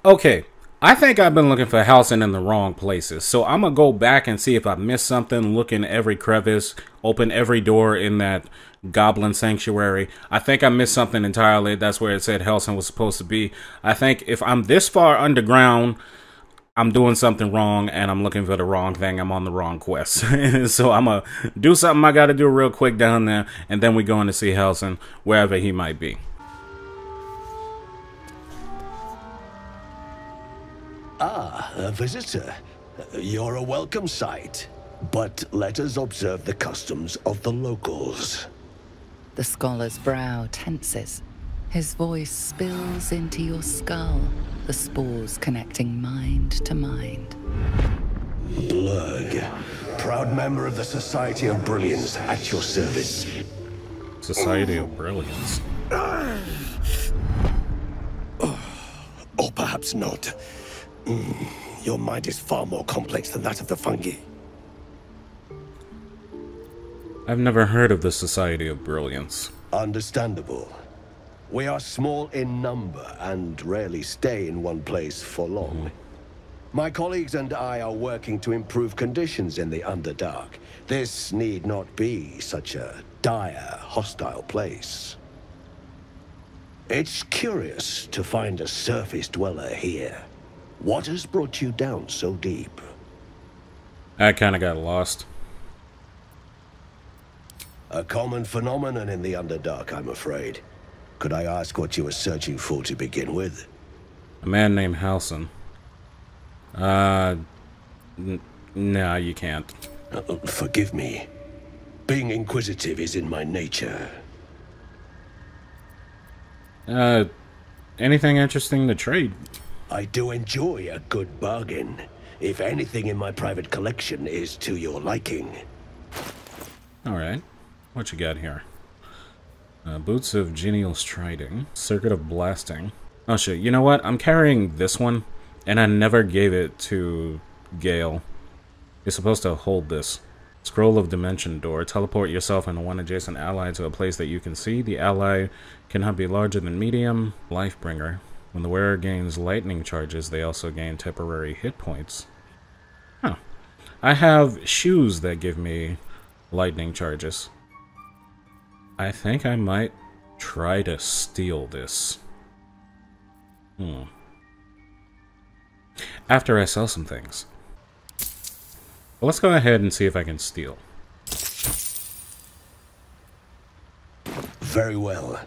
Okay, I think I've been looking for housing in the wrong places, so I'm gonna go back and see if I missed something, look in every crevice, open every door in that goblin sanctuary. I think I missed something entirely. That's where it said Helsing was supposed to be. I think if I'm this far underground, I'm doing something wrong and I'm looking for the wrong thing. I'm on the wrong quest. So I'm gonna do something I gotta do real quick down there, and then we going to see Helsing wherever he might be. Ah, a visitor. You're a welcome sight. But let us observe the customs of the locals. The scholar's brow tenses. His voice spills into your skull, the spores connecting mind to mind. Blurg, proud member of the Society of Brilliance, at your service. Society of Brilliance. Or perhaps not. Your mind is far more complex than that of the fungi. I've never heard of the Society of Brilliance. Understandable. We are small in number and rarely stay in one place for long. My colleagues and I are working to improve conditions in the Underdark. This need not be such a dire, hostile place. It's curious to find a surface dweller here. What has brought you down so deep? I kind of got lost. A common phenomenon in the Underdark, I'm afraid. Could I ask what you were searching for to begin with? A man named Helsing. No, you can't. Forgive me. Being inquisitive is in my nature. Anything interesting to trade? I do enjoy a good bargain. If anything in my private collection is to your liking. Alright. What you got here? Boots of Genial Striding. Circuit of Blasting. Oh shit, you know what? I'm carrying this one, and I never gave it to Gale. You're supposed to hold this. Scroll of Dimension Door. Teleport yourself and one adjacent ally to a place that you can see. The ally cannot be larger than medium. Lifebringer. When the wearer gains lightning charges, they also gain temporary hit points. Huh. I have shoes that give me lightning charges. I think I might try to steal this. After I sell some things. Well, let's go ahead and see if I can steal. Very well.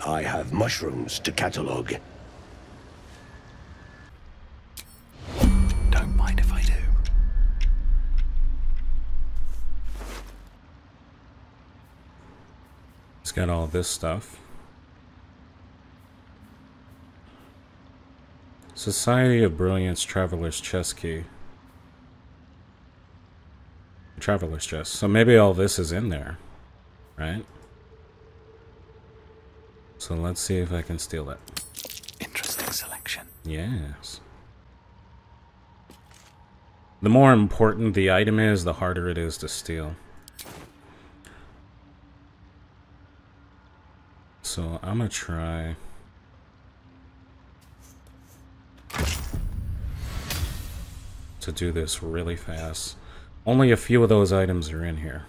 I have mushrooms to catalog. Don't mind if I do. It's got all this stuff. Society of Brilliance Traveler's Chest Key. Traveler's Chest. So maybe all this is in there, right? So let's see if I can steal it. Interesting selection. Yes. The more important the item is, the harder it is to steal. So I'm gonna try... to do this really fast. Only a few of those items are in here.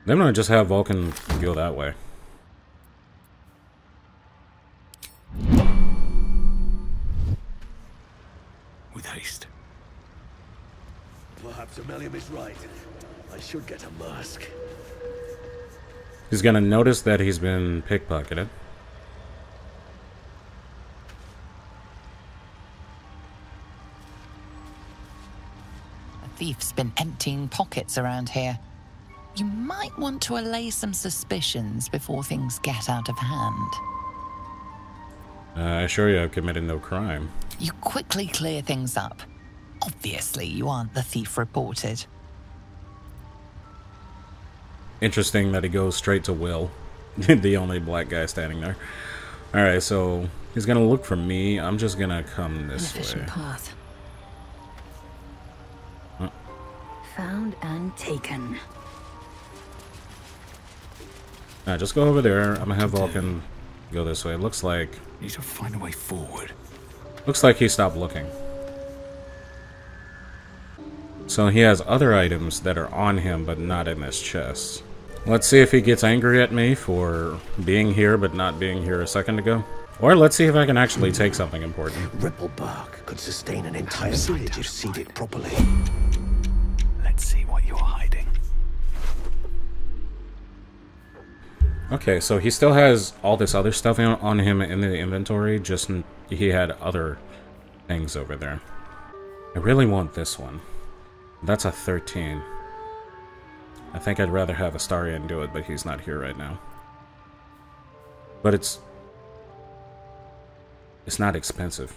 Then I'm gonna just have Vulcan go that way. With haste. Perhaps Ammonium is right. I should get a mask. He's gonna notice that he's been pickpocketed. A thief's been emptying pockets around here. You might want to allay some suspicions before things get out of hand. I assure you I've committed no crime. You quickly clear things up. Obviously, you aren't the thief reported. Interesting that he goes straight to Will, the only black guy standing there. Alright, so he's gonna look for me. I'm just gonna come An this efficient way. path. Huh. Found and taken. Alright, just go over there. I'm gonna have Vulcan go this way. Looks like Need to find a way forward. he stopped looking. So he has other items that are on him, but not in this chest. Let's see if he gets angry at me for being here, but not being here a second ago. Or let's see if I can actually take something important. Ripple bark could sustain an entire village if seeded properly. Let's see what you're hiding. Okay, so he still has all this other stuff on him in the inventory, just he had other things over there. I really want this one. That's a 13. I think I'd rather have Astarion do it, but he's not here right now. But it's not expensive.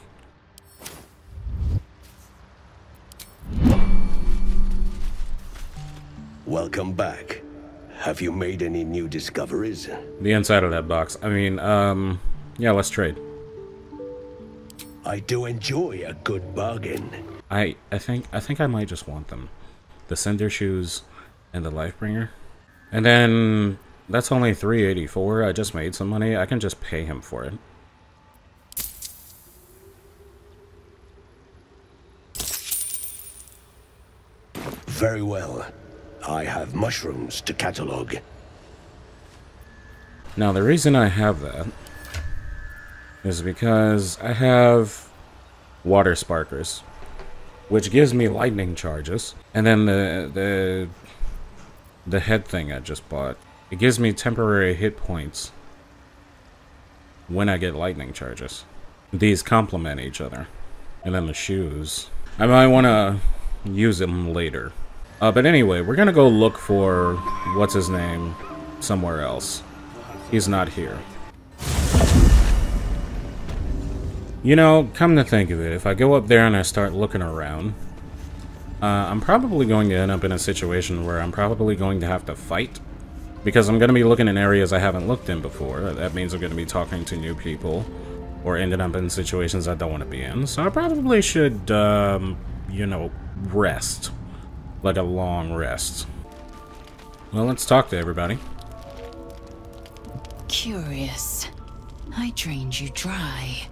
Welcome back. Have you made any new discoveries? The inside of that box. I mean, yeah, let's trade. I do enjoy a good bargain. I think I might just want them. The Cinder Shoes and the Lifebringer. And then that's only 384. I just made some money. I can just pay him for it. Very well. I have mushrooms to catalog. Now, the reason I have that is because I have water sparkers, which gives me lightning charges, and then the head thing I just bought, it gives me temporary hit points when I get lightning charges. These complement each other. And then the shoes, I might want to use them later. But anyway, we're gonna go look for what's his name somewhere else. He's not here. You know, come to think of it, if I go up there and I start looking around, I'm probably going to end up in a situation where I'm probably going to have to fight. Because I'm going to be looking in areas I haven't looked in before. That means I'm going to be talking to new people. Or ending up in situations I don't want to be in. So I probably should, you know, rest. Like a long rest. Well, let's talk to everybody. Curious. I drained you dry.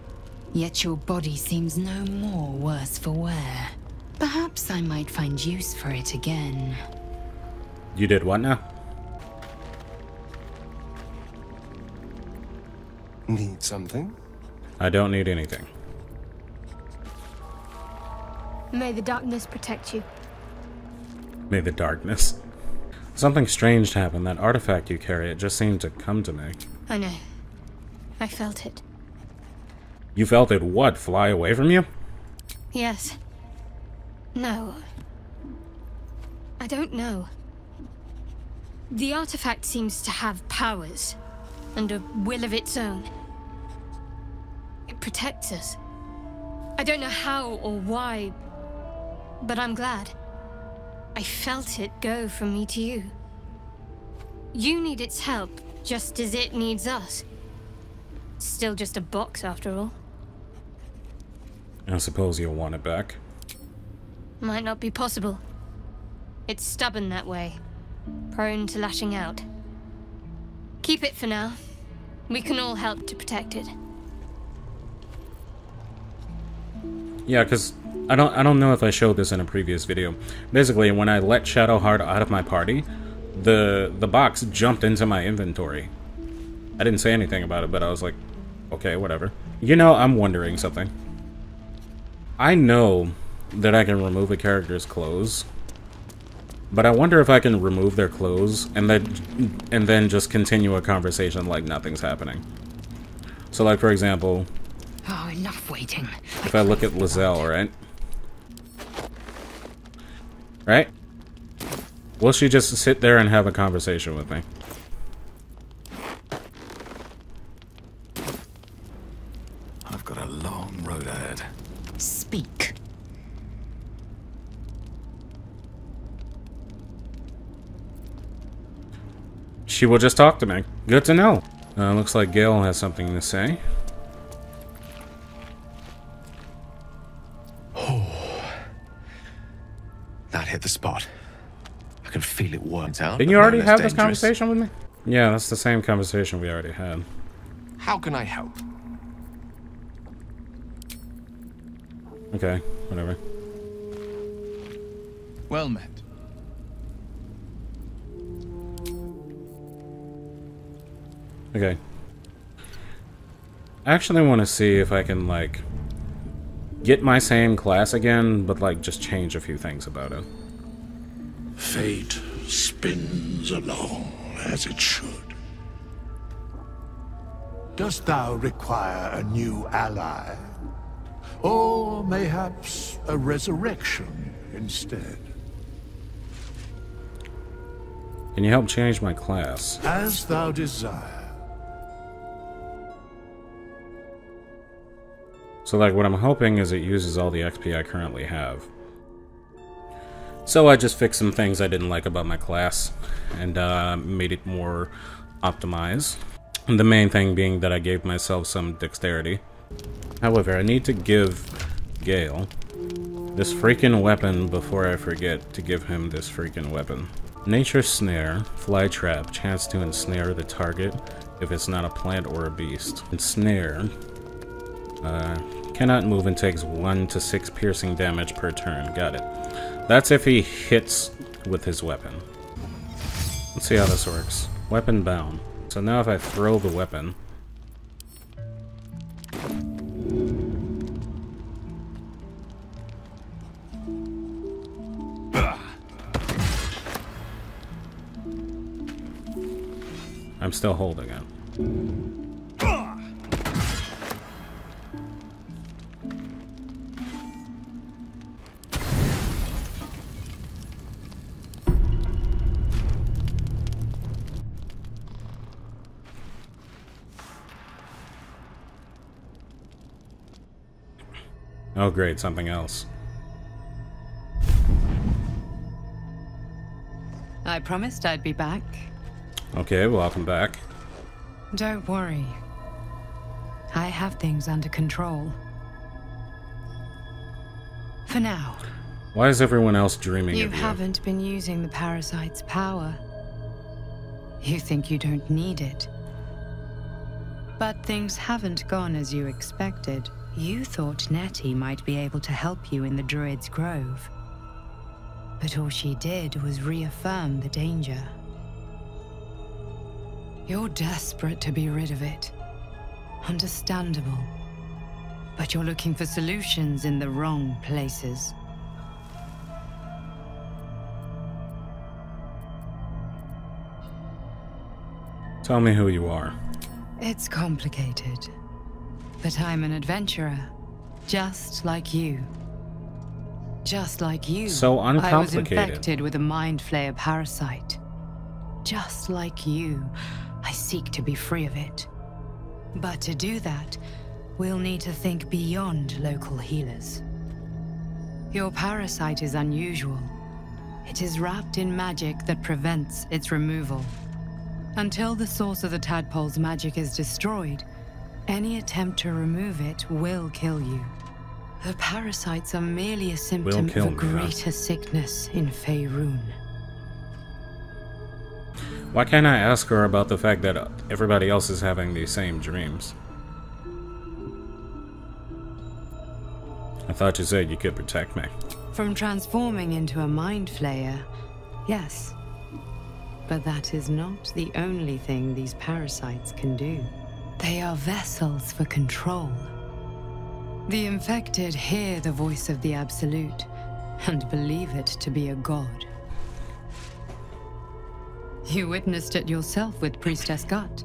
Yet your body seems no more worse for wear. Perhaps I might find use for it again. You did what now? Need something? I don't need anything. May the darkness protect you. May the darkness. Something strange happened. That artifact you carry, it just seemed to come to me. I know. I felt it. You felt it what? Fly away from you? Yes. No. I don't know. The artifact seems to have powers, and a will of its own. It protects us. I don't know how or why, but I'm glad. I felt it go from me to you. You need its help, just as it needs us. It's still just a box, after all. I suppose you'll want it back. Might not be possible. It's stubborn that way, prone to lashing out. Keep it for now. We can all help to protect it. Yeah, because I don't know if I showed this in a previous video. Basically, when I let Shadowheart out of my party, the box jumped into my inventory. I didn't say anything about it, but I was like, okay, whatever. You know, I'm wondering something. I know that I can remove a character's clothes, but I wonder if I can remove their clothes and then just continue a conversation like nothing's happening. So, like, for example, Oh, enough waiting. if I look at Lizelle, right? Right? Will she just sit there and have a conversation with me? I've got a long road ahead. Speak. She will just talk to me. Good to know. Looks like Gale has something to say. That hit the spot. I can feel it worked out. Didn't you already have this conversation with me? Yeah, that's the same conversation we already had. How can I help? Okay, whatever. Well met. Okay. I actually want to see if I can, like, get my same class again, but, like, just change a few things about it. Fate spins along as it should. Dost thou require a new ally? Or mayhaps a resurrection instead? Can you help change my class? As thou desire. So, like, what I'm hoping is it uses all the XP I currently have. So I just fixed some things I didn't like about my class, and made it more optimized. And the main thing being that I gave myself some dexterity. However, I need to give Gale this freaking weapon before I forget to give him this freaking weapon. Nature Snare, Fly Trap, chance to ensnare the target if it's not a plant or a beast. Ensnare. Cannot move and takes 1 to 6 piercing damage per turn. Got it. That's if he hits with his weapon. Let's see how this works. Weapon bound. So now if I throw the weapon... I'm still holding it. Oh great, something else. I promised I'd be back. Okay, welcome back. Don't worry. I have things under control. For now. Why is everyone else dreaming You of you? haven't been using the parasite's power. You think you don't need it. But things haven't gone as you expected. You thought Nettie might be able to help you in the Druid's Grove. But all she did was reaffirm the danger. You're desperate to be rid of it. Understandable. But you're looking for solutions in the wrong places. Tell me who you are. It's complicated. But I'm an adventurer. Just like you. Just like you. So I was uncomplicated. infected with a mind flayer parasite. Just like you, I seek to be free of it. But to do that, we'll need to think beyond local healers. Your parasite is unusual. It is wrapped in magic that prevents its removal. Until the source of the tadpole's magic is destroyed, any attempt to remove it will kill you. The parasites are merely a symptom of a greater sickness in Faerun. Why can't I ask her about the fact that everybody else is having these same dreams? I thought you said you could protect me. From transforming into a mind flayer, yes. But that is not the only thing these parasites can do. They are vessels for control. The infected hear the voice of the Absolute and believe it to be a god. You witnessed it yourself with Priestess Gut.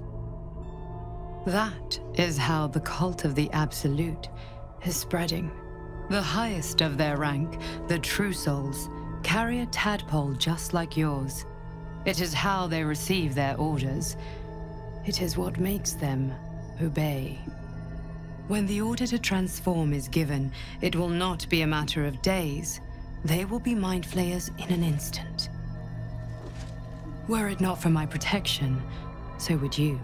That is how the cult of the Absolute is spreading. The highest of their rank, the True Souls, carry a tadpole just like yours. It is how they receive their orders. It is what makes them obey. When the order to transform is given, it will not be a matter of days. They will be mind flayers in an instant. Were it not for my protection, so would you.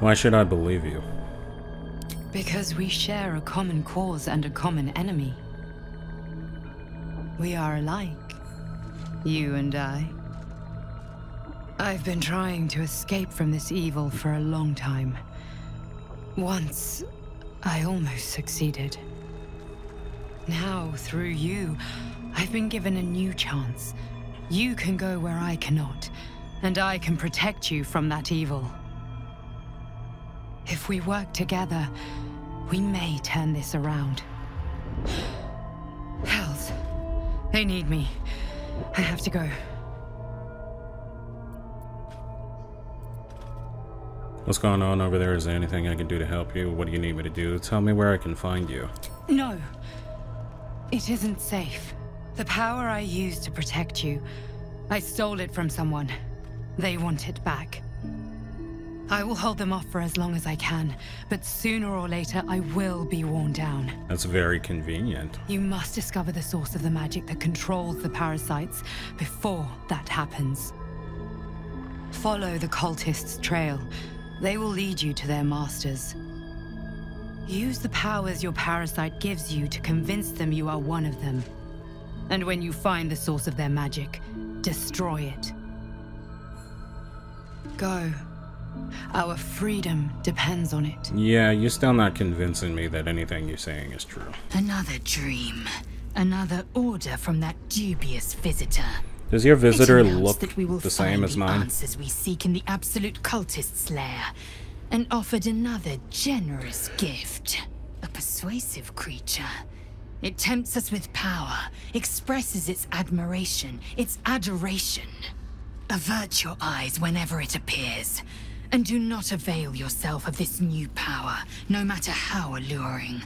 Why should I believe you? Because we share a common cause and a common enemy. We are alike, you and I. I've been trying to escape from this evil for a long time. Once, I almost succeeded. Now, through you, I've been given a new chance. You can go where I cannot, and I can protect you from that evil. If we work together, we may turn this around. Hells. They need me. I have to go. What's going on over there? Is there anything I can do to help you? What do you need me to do? Tell me where I can find you. No. It isn't safe. The power I used to protect you, I stole it from someone. They want it back. I will hold them off for as long as I can, but sooner or later I will be worn down. That's very convenient. You must discover the source of the magic that controls the parasites before that happens. Follow the cultists' trail. They will lead you to their masters. Use the powers your parasite gives you to convince them you are one of them. And when you find the source of their magic, destroy it. Go. Our freedom depends on it. Yeah, you're still not convincing me that anything you're saying is true. Another dream. Another order from that dubious visitor. Does your visitor It announced look that we will the same find as the mine? answers we seek in the absolute cultist's lair, and offered another generous gift. A persuasive creature. It tempts us with power, expresses its admiration, its adoration. Avert your eyes whenever it appears, and do not avail yourself of this new power, no matter how alluring.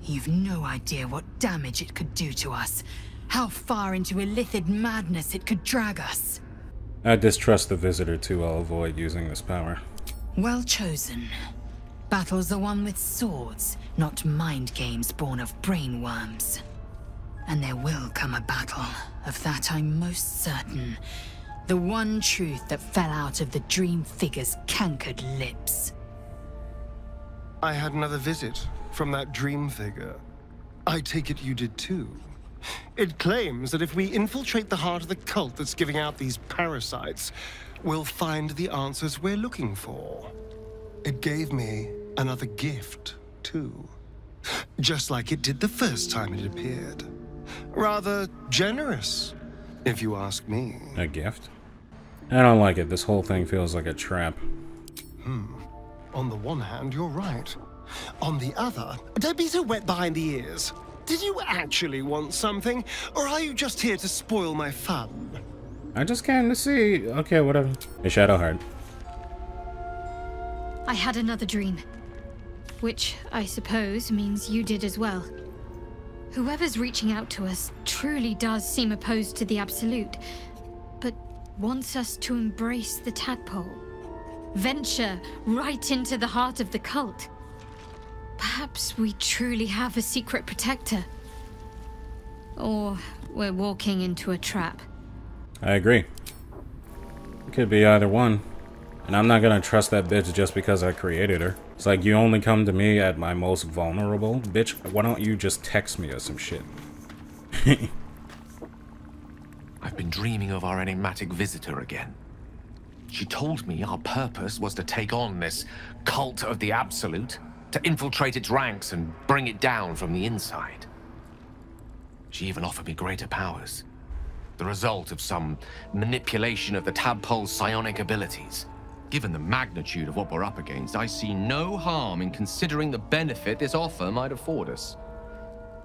You've no idea what damage it could do to us, how far into illithid madness it could drag us. I distrust the visitor too. I'll avoid using this power. Well chosen. Battles are won with swords, not mind games born of brainworms. And there will come a battle, of that I'm most certain. The one truth that fell out of the dream figure's cankered lips. I had another visit from that dream figure. I take it you did too. It claims that if we infiltrate the heart of the cult that's giving out these parasites, we'll find the answers we're looking for. It gave me another gift, too. Just like it did the first time it appeared. Rather generous, if you ask me. A gift? I don't like it. This whole thing feels like a trap. On the one hand, you're right. On the other, don't be so wet behind the ears. Did you actually want something, or are you just here to spoil my fun? I just came to see. Okay, whatever. Hey, Shadowheart. I had another dream. Which, I suppose, means you did as well. Whoever's reaching out to us truly does seem opposed to the Absolute, but wants us to embrace the tadpole. Venture right into the heart of the cult. Perhaps we truly have a secret protector. Or we're walking into a trap. I agree. It could be either one. And I'm not gonna trust that bitch just because I created her. It's like, you only come to me at my most vulnerable? Bitch, why don't you just text me or some shit? I've been dreaming of our enigmatic visitor again. She told me our purpose was to take on this cult of the Absolute, to infiltrate its ranks and bring it down from the inside. She even offered me greater powers, the result of some manipulation of the tadpole's psionic abilities. Given the magnitude of what we're up against, I see no harm in considering the benefit this offer might afford us.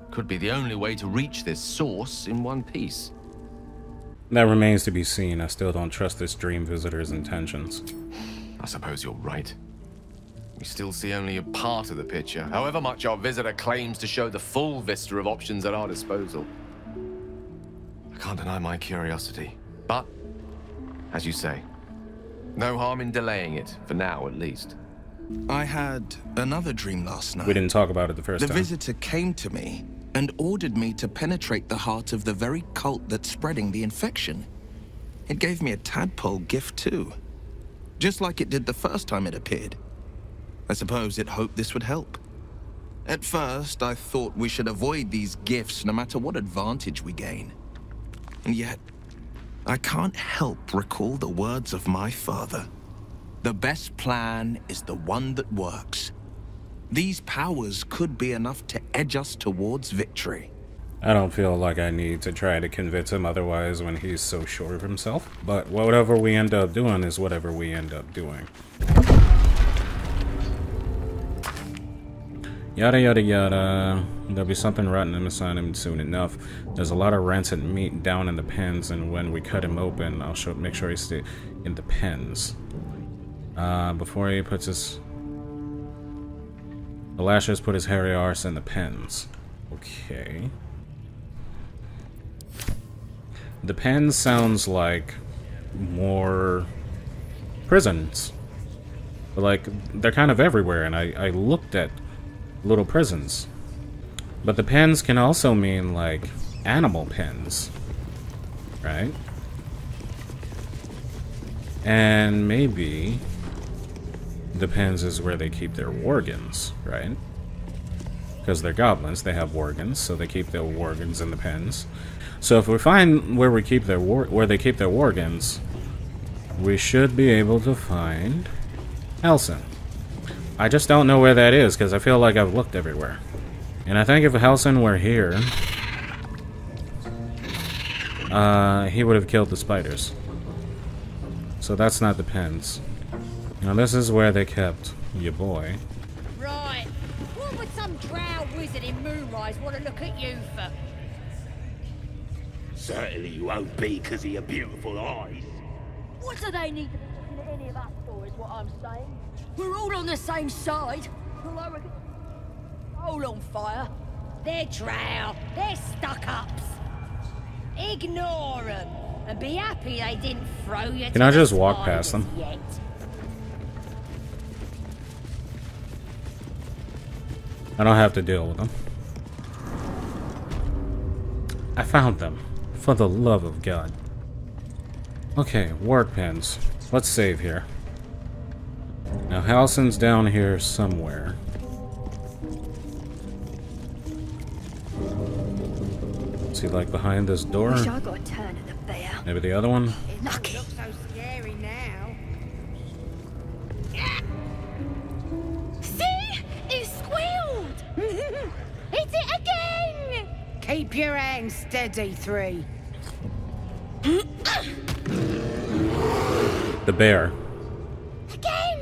Could be the only way to reach this source in one piece. That remains to be seen. I still don't trust this dream visitor's intentions. I suppose you're right. We still see only a part of the picture, however much our visitor claims to show the full vista of options at our disposal. I can't deny my curiosity, but, as you say, no harm in delaying it, for now at least. I had another dream last night. We didn't talk about it the first time. The visitor came to me and ordered me to penetrate the heart of the very cult that's spreading the infection. It gave me a tadpole gift too, just like it did the first time it appeared. I suppose it hoped this would help. At first, I thought we should avoid these gifts no matter what advantage we gain. And yet, I can't help recall the words of my father. The best plan is the one that works. These powers could be enough to edge us towards victory. I don't feel like I need to try to convince him otherwise when he's so sure of himself. But whatever we end up doing is whatever we end up doing. Yada yada yada. There'll be something rotten inside him soon enough. There's a lot of rancid meat down in the pens, and when we cut him open, I'll make sure he stays in the pens. Before he puts his... The Lashers put his hairy arse in the pens. Okay. The pens sounds like more prisons. But like, they're kind of everywhere, and I looked at little prisons. But the pens can also mean like animal pens, right? And maybe the pens is where they keep their worgans, right? Because they're goblins, they have worgans, so they keep their worgans in the pens. So if we find where we keep their where they keep their worgans, we should be able to find Halsin. I just don't know where that is because I feel like I've looked everywhere. And I think if Halsin were here, he would have killed the spiders. So that's not the pens. Now this is where they kept your boy. Right. What would some drow wizard in Moonrise want to look at you for? Certainly you won't be because of your beautiful eyes. What do they need to be looking at any of us for, is what I'm saying? We're all on the same side. All on fire. They're drow. They're stuck-ups. Ignore them. And be happy they didn't throw you to Can I just walk past them? Yet. I don't have to deal with them. I found them. For the love of God. Okay, work pens. Let's save here. Now Halsin's down here somewhere. Is he like behind this door? Wish I got a turn at the bear. Maybe the other one? Lucky. It looks so scary now. See? It squealed! Hit it again! Keep your hands steady, 3. The bear. Again!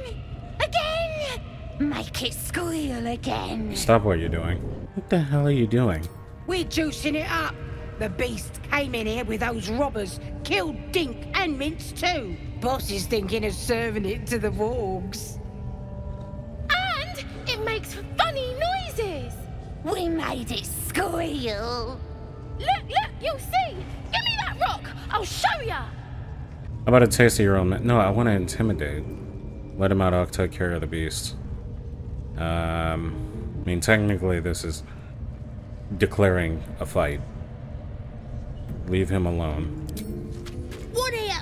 Again! Make it squeal again. Stop what you're doing. What the hell are you doing? We're juicing it up. The beast came in here with those robbers, killed Dink and Mince too. Boss is thinking of serving it to the wargs. And it makes funny noises. We made it squeal. Look, you'll see. Give me that rock. I'll show ya. How about a taste of your own... No, I want to intimidate. Let him out, I'll take care of the beast. I mean, technically this is declaring a fight. Leave him alone. What here?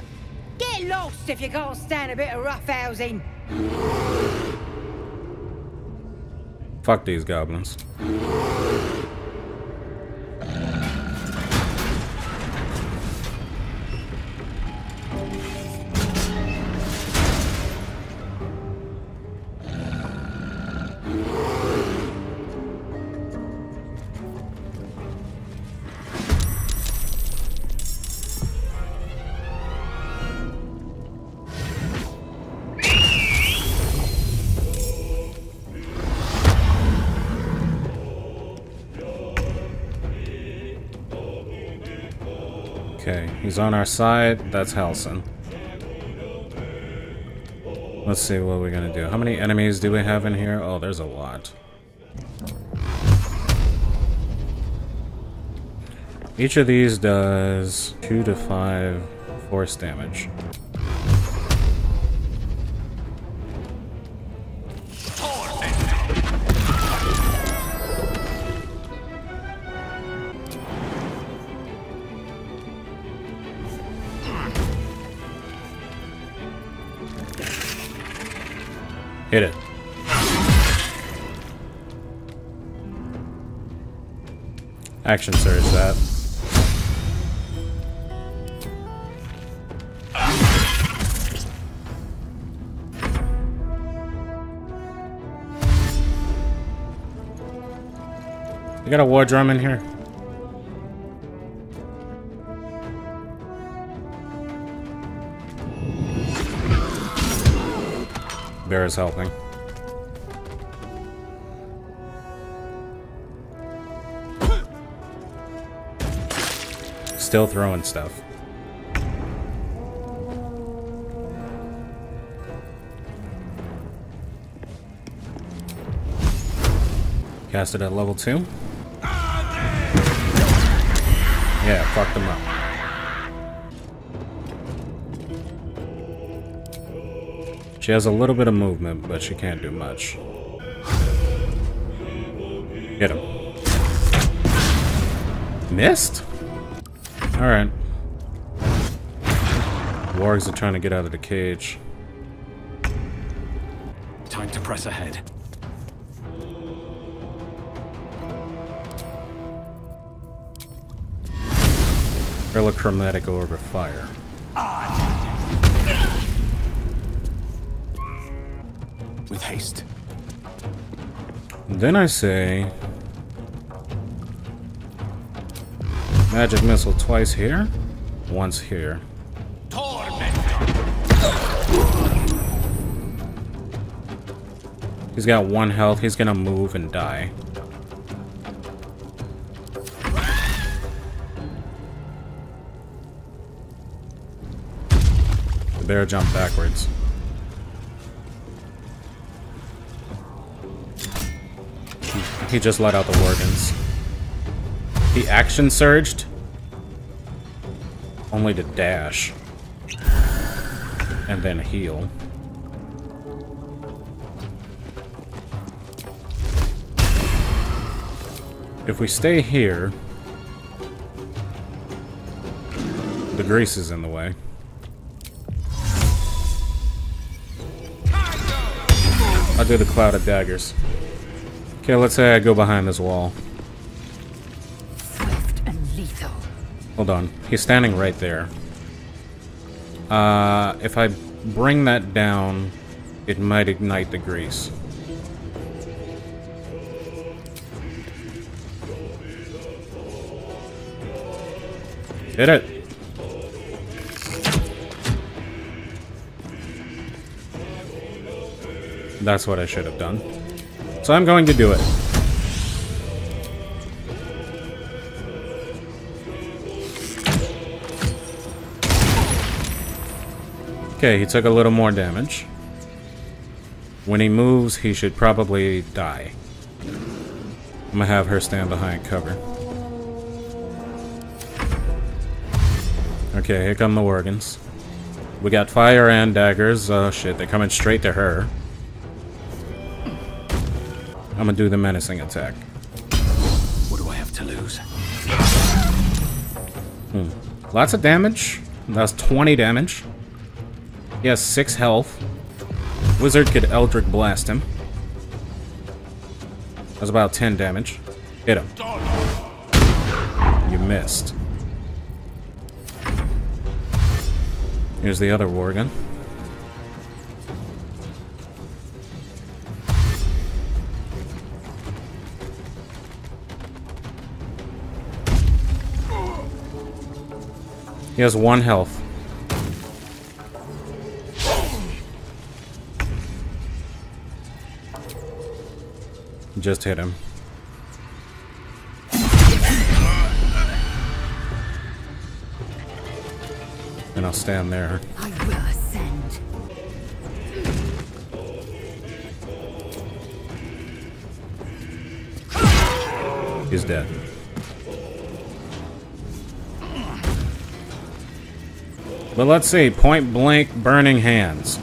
Get lost if you can't stand a bit of roughhousing. Fuck these goblins. Okay, he's on our side. That's Halsin. Let's see what we're gonna do. How many enemies do we have in here? Oh, there's a lot. Each of these does 2 to 5 force damage. Hit it. Action surge that. You got a war drum in here? Bear is helping. Still throwing stuff. Cast it at level 2. Yeah, fuck them up. She has a little bit of movement, but she can't do much. Hit him. Missed? Alright. Wargs are trying to get out of the cage. Time to press ahead. Chromatic orb of fire. With haste. Then I say magic missile twice here, once here. He's got 1 health. He's gonna move and die. The bear jumped backwards. He just let out the organs. He action surged only to dash and then heal. If we stay here, the grease is in the way. I'll do the cloud of daggers. Okay, let's say I go behind this wall. Swift and lethal. Hold on. He's standing right there. If I bring that down, it might ignite the grease. Hit it! That's what I should have done. So I'm going to do it. Okay, he took a little more damage. When he moves, he should probably die. I'm gonna have her stand behind cover. Okay, here come the organs. We got fire and daggers. Oh shit, they're coming straight to her. I'm gonna do the menacing attack. What do I have to lose? Lots of damage. That's 20 damage. He has 6 health. Wizard could Eldritch Blast him. That's about 10 damage. Hit him. You missed. Here's the other Worgen. He has 1 health. Just hit him. And I'll stand there. I will ascend. He's dead. But let's see, point blank burning hands.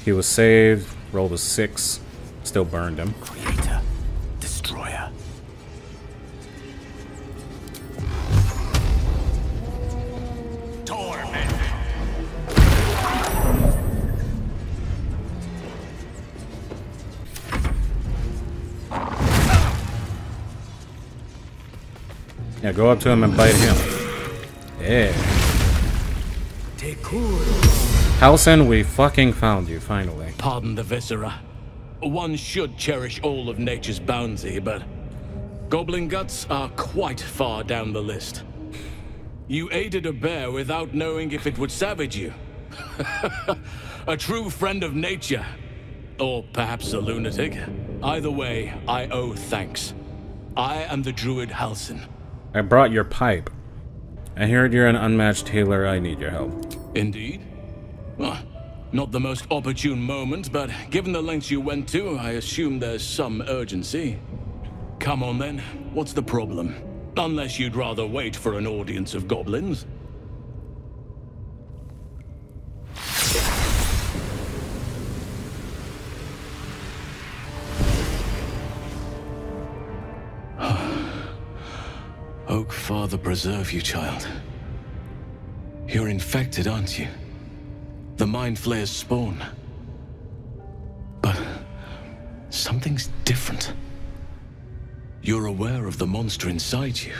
He was saved, rolled a 6, still burned him. Creator, destroyer. Torment. Yeah, go up to him and bite him. Yeah. Halcyon, we fucking found you, finally. Pardon the viscera. One should cherish all of nature's bounty, but goblin guts are quite far down the list. You aided a bear without knowing if it would savage you. A true friend of nature. Or perhaps a lunatic. Either way, I owe thanks. I am the druid Halcyon. I brought your pipe. I heard you're an unmatched healer. I need your help. Indeed? Well, not the most opportune moment, but given the lengths you went to, I assume there's some urgency. Come on then, what's the problem? Unless you'd rather wait for an audience of goblins. Oak Father preserve you, child. You're infected, aren't you? The Mind Flayer's spawn. But something's different. You're aware of the monster inside you.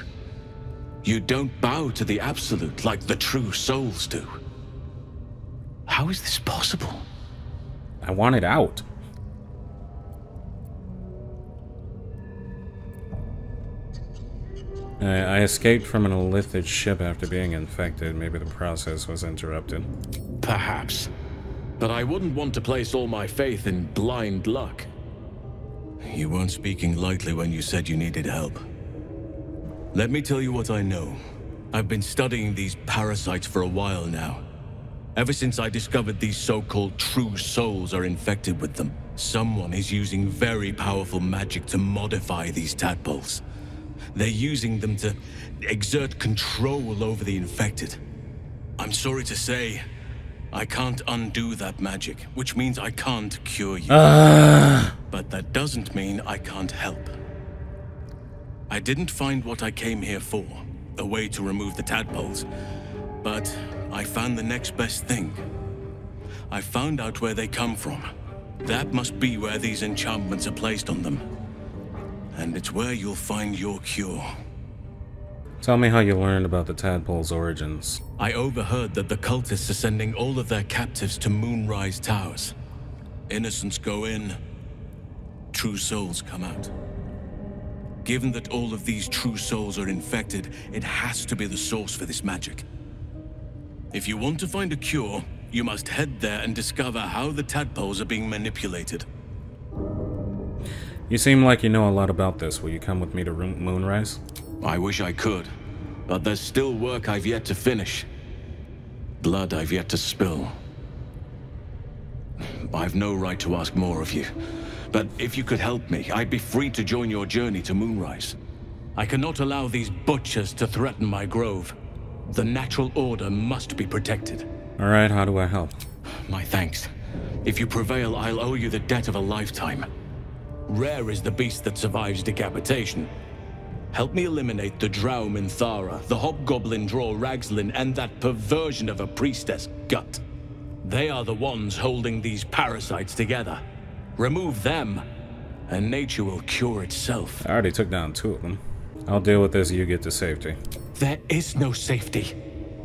You don't bow to the Absolute like the true souls do. How is this possible? I want it out. I escaped from an illithid ship after being infected. Maybe the process was interrupted. Perhaps. But I wouldn't want to place all my faith in blind luck. You weren't speaking lightly when you said you needed help. Let me tell you what I know. I've been studying these parasites for a while now. Ever since I discovered these so-called true souls are infected with them, someone is using very powerful magic to modify these tadpoles. They're using them to exert control over the infected. I'm sorry to say, I can't undo that magic, which means I can't cure you. But that doesn't mean I can't help. I didn't find what I came here for, a way to remove the tadpoles, but I found the next best thing. I found out where they come from. That must be where these enchantments are placed on them. And it's where you'll find your cure. Tell me how you learned about the tadpole's origins. I overheard that the cultists are sending all of their captives to Moonrise Towers. Innocents go in, true souls come out. Given that all of these true souls are infected, it has to be the source for this magic. If you want to find a cure, you must head there and discover how the tadpoles are being manipulated. You seem like you know a lot about this. Will you come with me to Moonrise? I wish I could, but there's still work I've yet to finish. Blood I've yet to spill. I've no right to ask more of you, but if you could help me, I'd be free to join your journey to Moonrise. I cannot allow these butchers to threaten my grove. The natural order must be protected. Alright, how do I help? My thanks. If you prevail, I'll owe you the debt of a lifetime. Rare is the beast that survives decapitation. Help me eliminate the Drow Minthara, the Hobgoblin Draw Ragslin, and that perversion of a priestess, Gut. They are the ones holding these parasites together. Remove them, and nature will cure itself. I already took down 2 of them. I'll deal with this, you get to safety. There is no safety.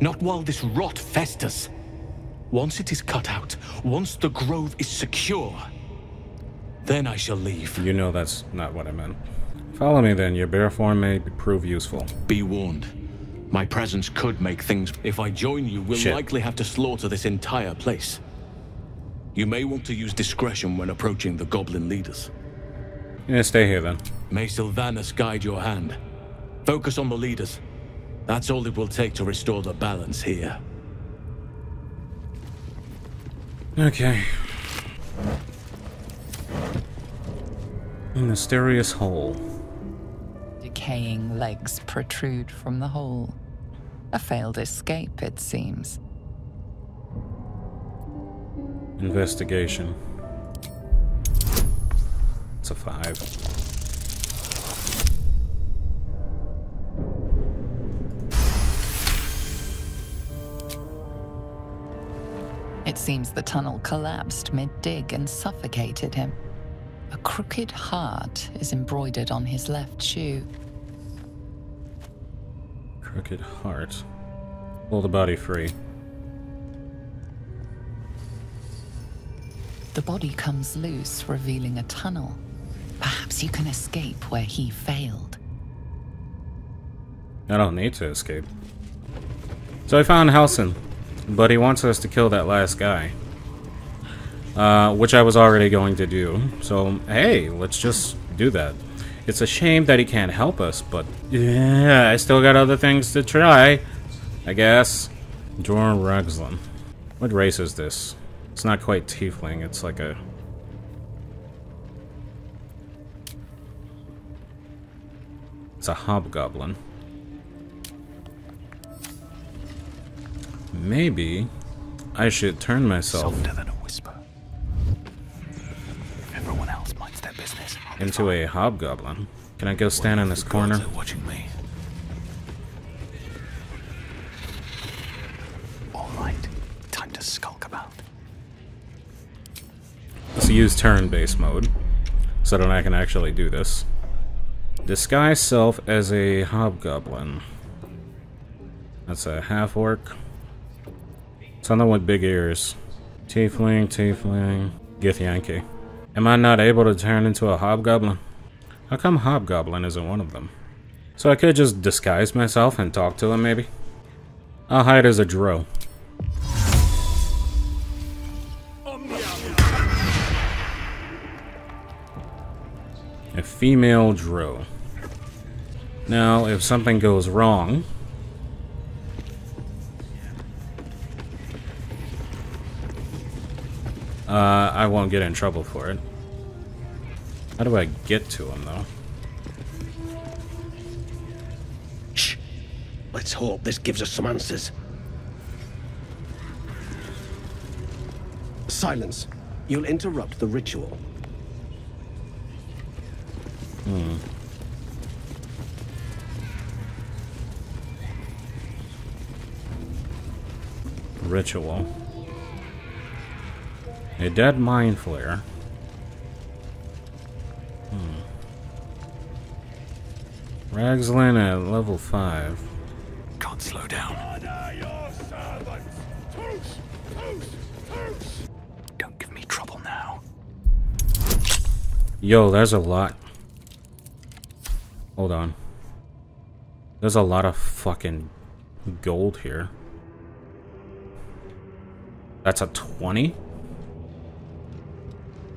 Not while this rot festers. Once it is cut out, once the grove is secure, then I shall leave. You know that's not what I meant. Follow me then, your bear form may prove useful. Be warned. My presence could make things... If I join you, we'll likely have to slaughter this entire place. You may want to use discretion when approaching the goblin leaders. Yeah, stay here then. May Sylvanus guide your hand. Focus on the leaders. That's all it will take to restore the balance here. Okay. A mysterious hole. Decaying legs protrude from the hole. A failed escape, it seems. Investigation. It's a 5. It seems the tunnel collapsed mid-dig and suffocated him. A crooked heart is embroidered on his left shoe. Crooked heart. Pull the body free. The body comes loose, revealing a tunnel. Perhaps you can escape where he failed. I don't need to escape. So I found Halsin, but he wants us to kill that last guy. Which I was already going to do. So, hey, let's just do that. It's a shame that he can't help us, but yeah, I still got other things to try, I guess. Dor Ragzlin. What race is this? It's not quite tiefling, it's like a... It's a hobgoblin. Maybe I should turn myself Softer than a whisper. If everyone else minds their business, into a hobgoblin. Can I go stand in this corner? watching me. All right, time to skulk about. Let's use turn-based mode so that I can actually do this. Disguise self as a hobgoblin. That's a half-orc. Something with big ears. Tiefling, tiefling, Githyanki. Am I not able to turn into a hobgoblin? How come hobgoblin isn't one of them? So I could just disguise myself and talk to him, maybe? I'll hide as a drow. A female drow. Now, if something goes wrong... I won't get in trouble for it. How do I get to him, though? Shh. Let's hope this gives us some answers. Silence. You'll interrupt the ritual. Ritual. A dead mind flare. Ragzlin at level 5. Can't slow down. Don't give me trouble now. Yo, there's a lot. Hold on. There's a lot of fucking gold here. That's a 20?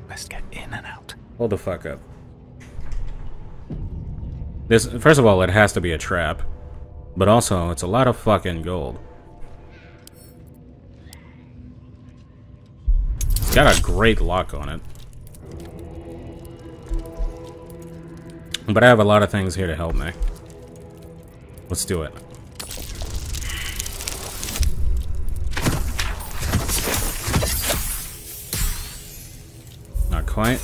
Best get in and out. Hold the fuck up. This, first of all, it has to be a trap. But also, it's a lot of fucking gold. It's got a great lock on it. But I have a lot of things here to help me. Let's do it. Not quite.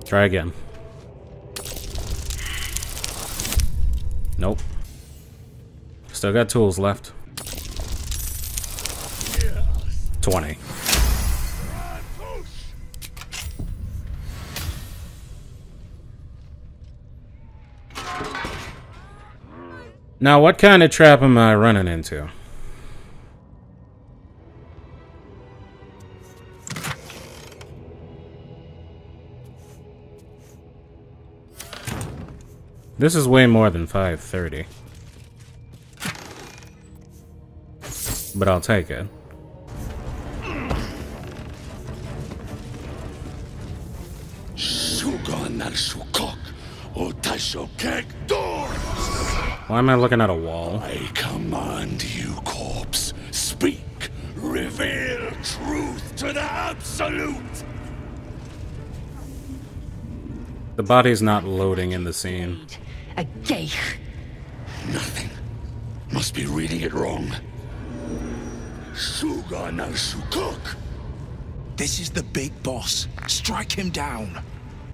Try again. Nope. Still got tools left. 20. Now, what kind of trap am I running into? This is way more than 530. But I'll take it. Why am I looking at a wall? I command you, corpse. Speak. Reveal truth to the Absolute. The body's not loading in the scene. A geich. Nothing. Must be reading it wrong. Suga na Sukuk. This is the big boss. Strike him down.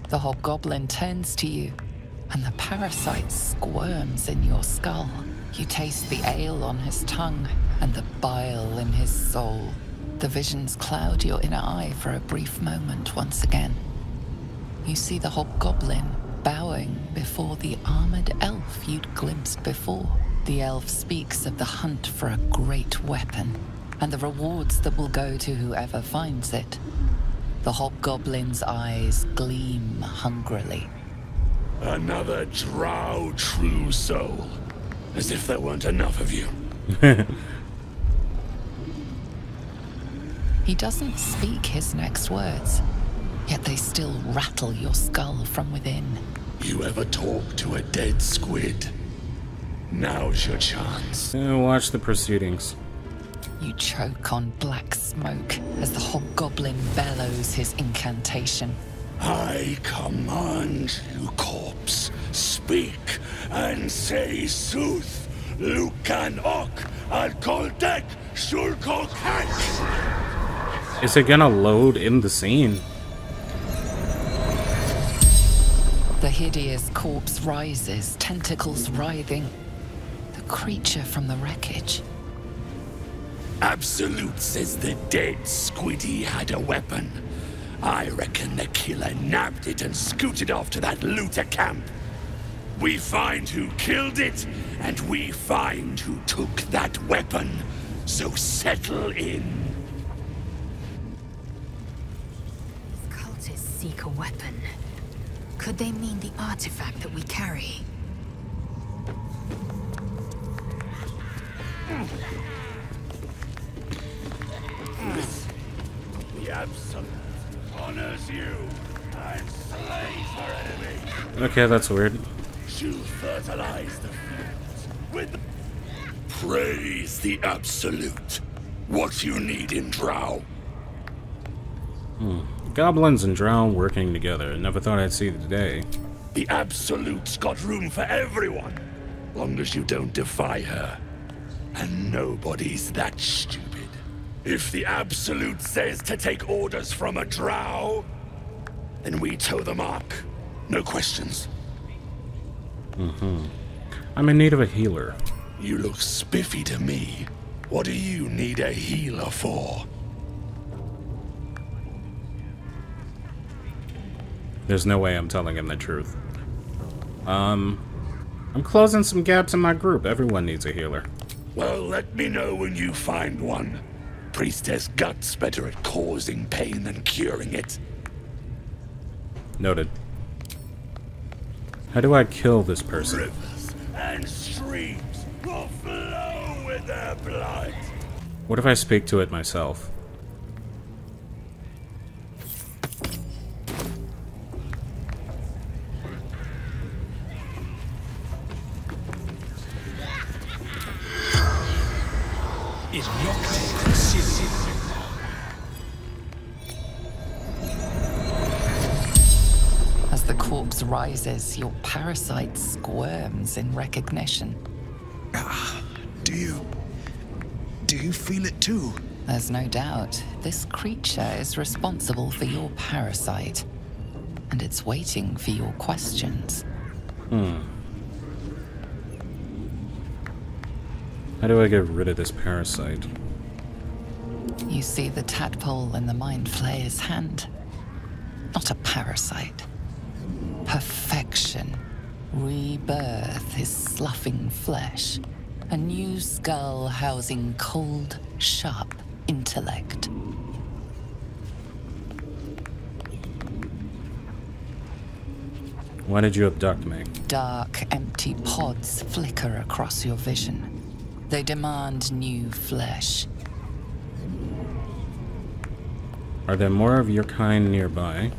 The hobgoblin turns to you, and the parasite squirms in your skull. You taste the ale on his tongue and the bile in his soul. The visions cloud your inner eye for a brief moment once again. You see the hobgoblin bowing before the armored elf you'd glimpsed before. The elf speaks of the hunt for a great weapon, and the rewards that will go to whoever finds it. The hobgoblin's eyes gleam hungrily. Another drow true soul. As if there weren't enough of you. He doesn't speak his next words, yet they still rattle your skull from within. You ever talk to a dead squid? Now's your chance. Watch the proceedings. You choke on black smoke as the hobgoblin bellows his incantation. I command you, corpse, speak and say sooth. Lucan ok al koldek shulkok hek. Is it gonna load in the scene? The hideous corpse rises, tentacles writhing. The creature from the wreckage. Absolute says the dead squiddy had a weapon. I reckon the killer nabbed it and scooted off to that looter camp. We find who killed it, and we find who took that weapon. So settle in. Cultists seek a weapon. Could they mean the artifact that we carry? The Absolute honors you and slays her enemy. Okay, that's weird. She'll fertilize the fields with... Praise the Absolute. What you need in Drow. Goblins and drow working together. Never thought I'd see the day. The Absolute's got room for everyone. Long as you don't defy her. And nobody's that stupid. If the Absolute says to take orders from a drow, then we toe the mark. No questions. I'm in need of a healer. You look spiffy to me. What do you need a healer for? There's no way I'm telling him the truth. I'm closing some gaps in my group. Everyone needs a healer. Well, let me know when you find one. Priestess Gut's better at causing pain than curing it. Noted. How do I kill this person? Rivers and streams will flow with their blood. What if I speak to it myself? As the corpse rises, your parasite squirms in recognition. Do you feel it too? There's no doubt. This creature is responsible for your parasite. And it's waiting for your questions. How do I get rid of this parasite? You see the tadpole in the Mind Flayer's hand. Not a parasite. Perfection. Rebirth his sloughing flesh. A new skull housing cold, sharp intellect. Why did you abduct me? Dark, empty pods flicker across your vision. They demand new flesh. Are there more of your kind nearby?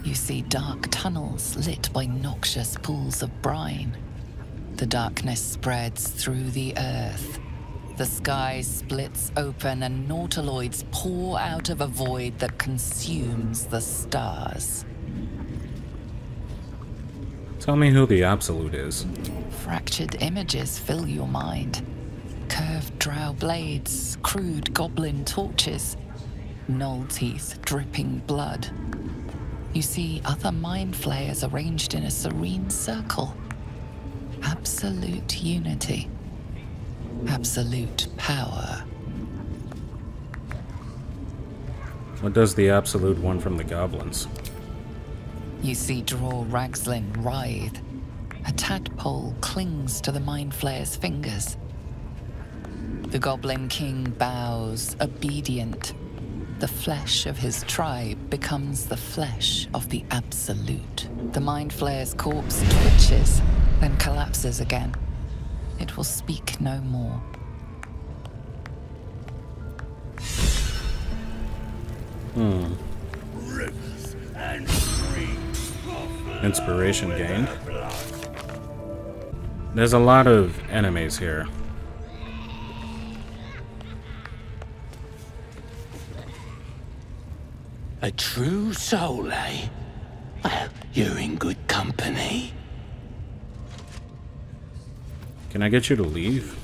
You see dark tunnels lit by noxious pools of brine. The darkness spreads through the earth. The sky splits open and nautiloids pour out of a void that consumes the stars. Tell me who the Absolute is. Fractured images fill your mind. Curved drow blades, crude goblin torches, gnoll teeth dripping blood. You see other mind flayers arranged in a serene circle. Absolute unity. Absolute power. What does the Absolute want from the goblins? You see Dror Ragzlin writhe. A tadpole clings to the Mind Flayer's fingers. The Goblin King bows, obedient. The flesh of his tribe becomes the flesh of the Absolute. The Mind Flayer's corpse twitches, then collapses again. It will speak no more. Rivers and streams. Inspiration gained. There's a lot of enemies here. A true soul, eh? Well, you're in good company. Can I get you to leave?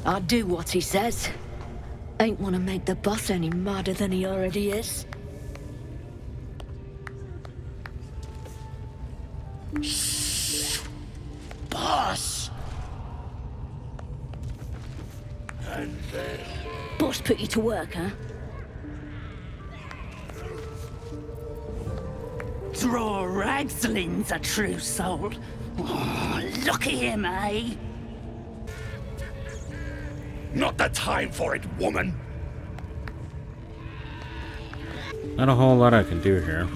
I'll do what he says. Ain't want to make the boss any madder than he already is. Shh. Boss! And then... Boss put you to work, huh? Dror Ragzlin's a true soul. Oh, look at him, eh? Not the time for it, woman! Not a whole lot I can do here.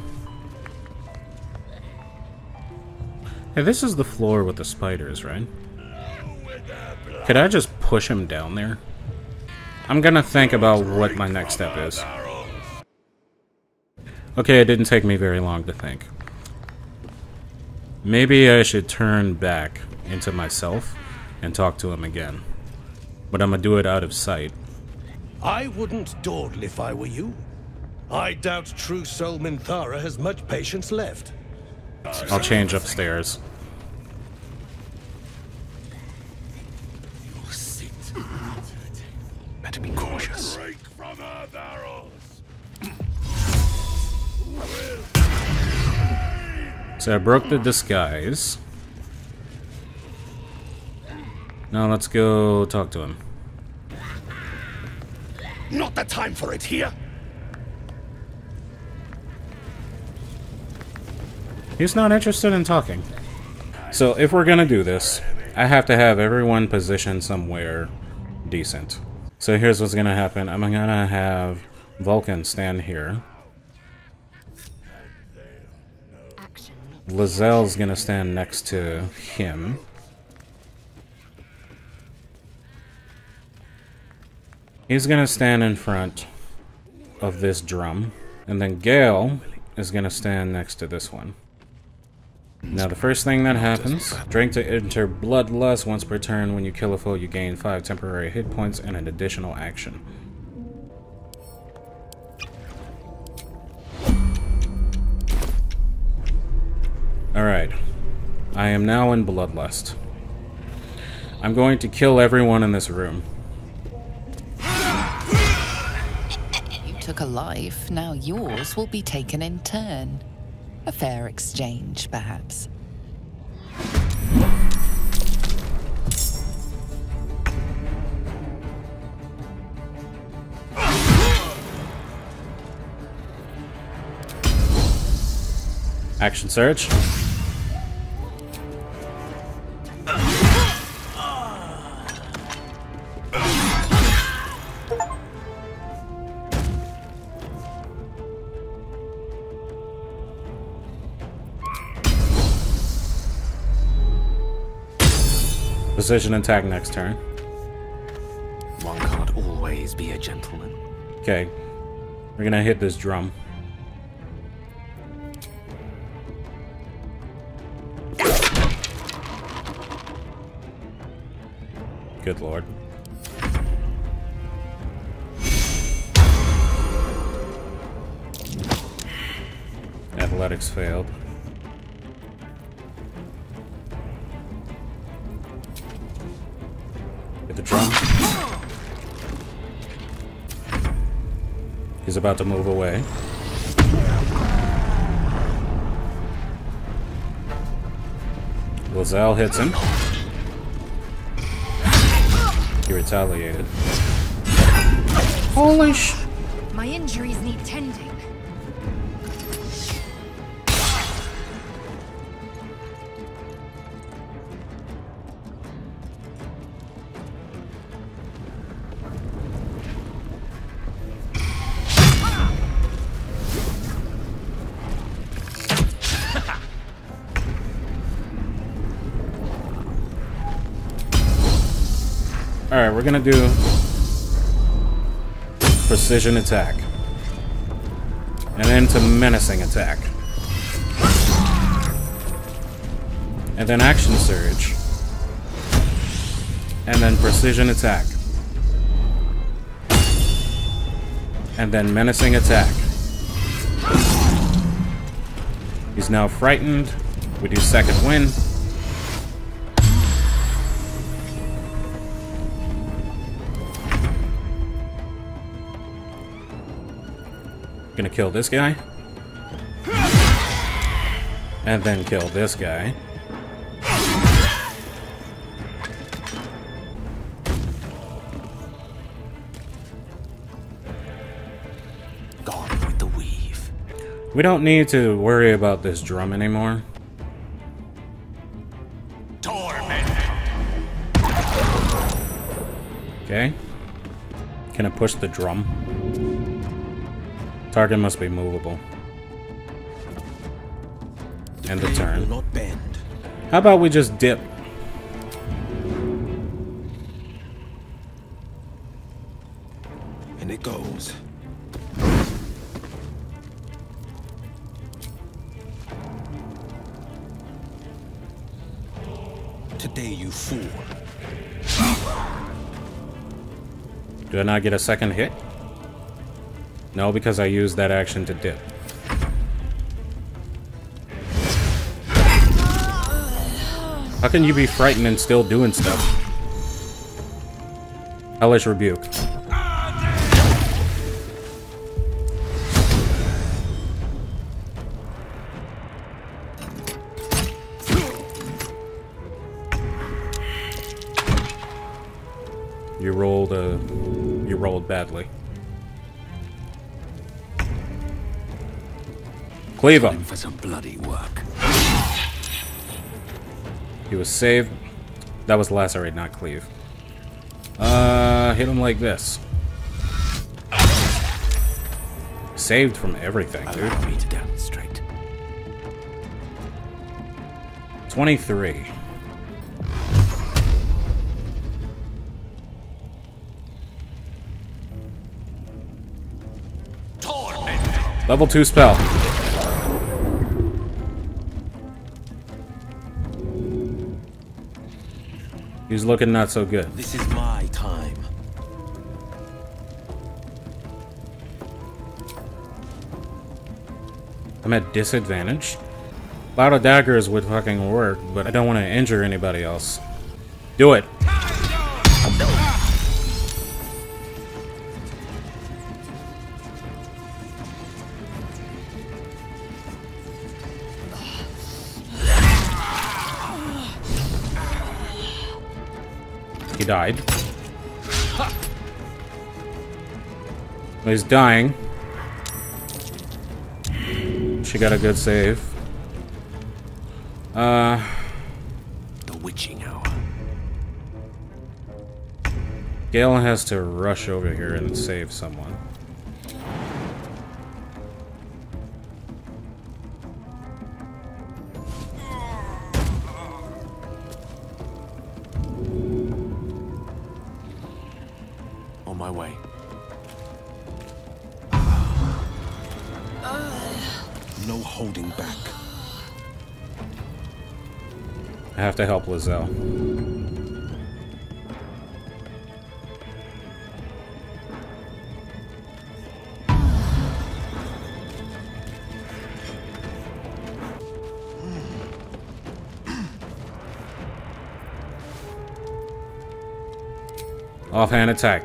Hey, this is the floor with the spiders, right? Could I just push him down there? I'm gonna think about what my next step is. Okay, it didn't take me very long to think. Maybe I should turn back into myself and talk to him again. But I'm gonna do it out of sight. I wouldn't dawdle if I were you. I doubt true soul Minthara has much patience left. I'll change upstairs. Better be cautious. Break from her barrels. So I broke the disguise. Now let's go talk to him. Not the time for it here. He's not interested in talking. So if we're gonna do this, I have to have everyone positioned somewhere decent. So here's what's gonna happen. I'm gonna have Vulcan stand here. Lazelle's gonna stand next to him. He's gonna stand in front of this drum. And then Gale is gonna stand next to this one. Now the first thing that happens, drink to enter Bloodlust. Once per turn, when you kill a foe, you gain 5 temporary hit points and an additional action. Alright, I am now in Bloodlust. I'm going to kill everyone in this room. You took a life, now yours will be taken in turn. A fair exchange, perhaps. Action search. Precision attack next turn. One can't always be a gentleman. Okay. We're gonna hit this drum. Good lord. Athletics failed. Hit the drum. He's about to move away. Lazelle hits him. He retaliated. Holy sh... My injuries need tending. Alright, we're gonna do precision attack. And then to menacing attack. And then action surge. And then precision attack. And then menacing attack. He's now frightened. We do second wind. Gonna kill this guy. And then kill this guy. Gone with the weave. We don't need to worry about this drum anymore. Okay. Can I push the drum? Target must be movable. End the turn. Not bend. How about we just dip? And it goes. Today, you fool. Do I not get a second hit? No, because I used that action to dip. How can you be frightened and still doing stuff? Hellish Rebuke. You rolled badly. Cleave him. For some bloody work. He was saved. That was lacerate, not cleave. Hit him like this. Saved from everything, dude. Allow me to demonstrate. 23. Level 2 spell. He's looking not so good. This is my time. I'm at disadvantage. Cloud of Daggers would fucking work, but I don't want to injure anybody else. Do it. He died. He's dying. She got a good save. The witching hour. Gale has to rush over here and save someone. On my way. No holding back. I have to help Lizelle. Offhand attack.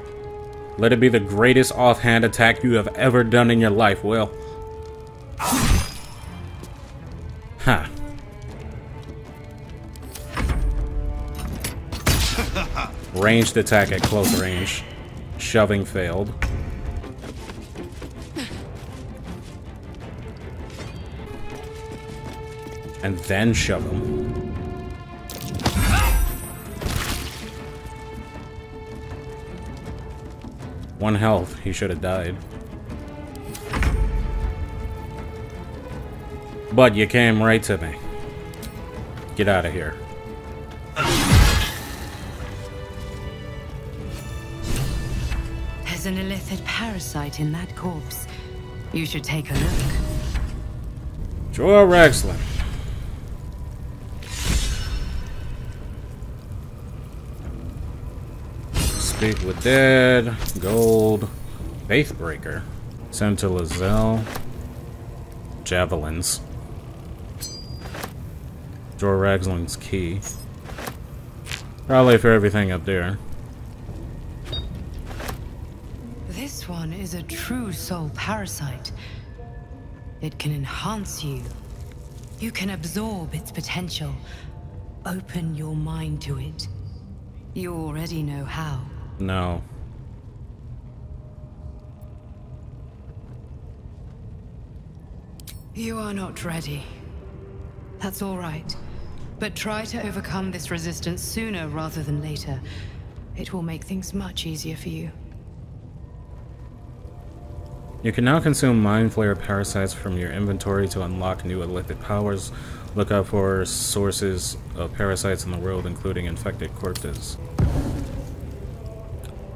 Let it be the greatest offhand attack you have ever done in your life, Will. Huh. Ranged attack at close range. Shoving failed. And then shove him. One health. He should have died. But you came right to me. Get out of here. an illithid parasite in that corpse. You should take a look. Draw Rexlin. Speak with Dead. Gold. Faithbreaker. Send to Lizelle. Javelins. Draw Rexlin's key. Probably for everything up there. This one is a true soul parasite. It can enhance you. You can absorb its potential. Open your mind to it. You already know how. No. You are not ready. That's all right. But try to overcome this resistance sooner rather than later. It will make things much easier for you. You can now consume Mind Flayer parasites from your inventory to unlock new illithid powers. Look out for sources of parasites in the world, including infected corpses.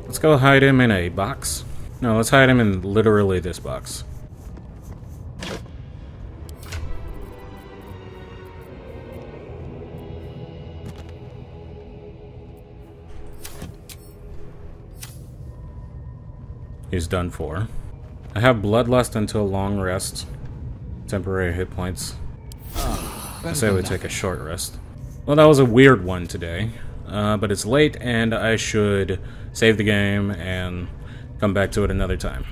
Let's go hide him in a box. No, let's hide him in literally this box. He's done for. I have Bloodlust until long rest. Temporary hit points. I say we take a short rest. Well, that was a weird one today. But it's late and I should save the game and come back to it another time.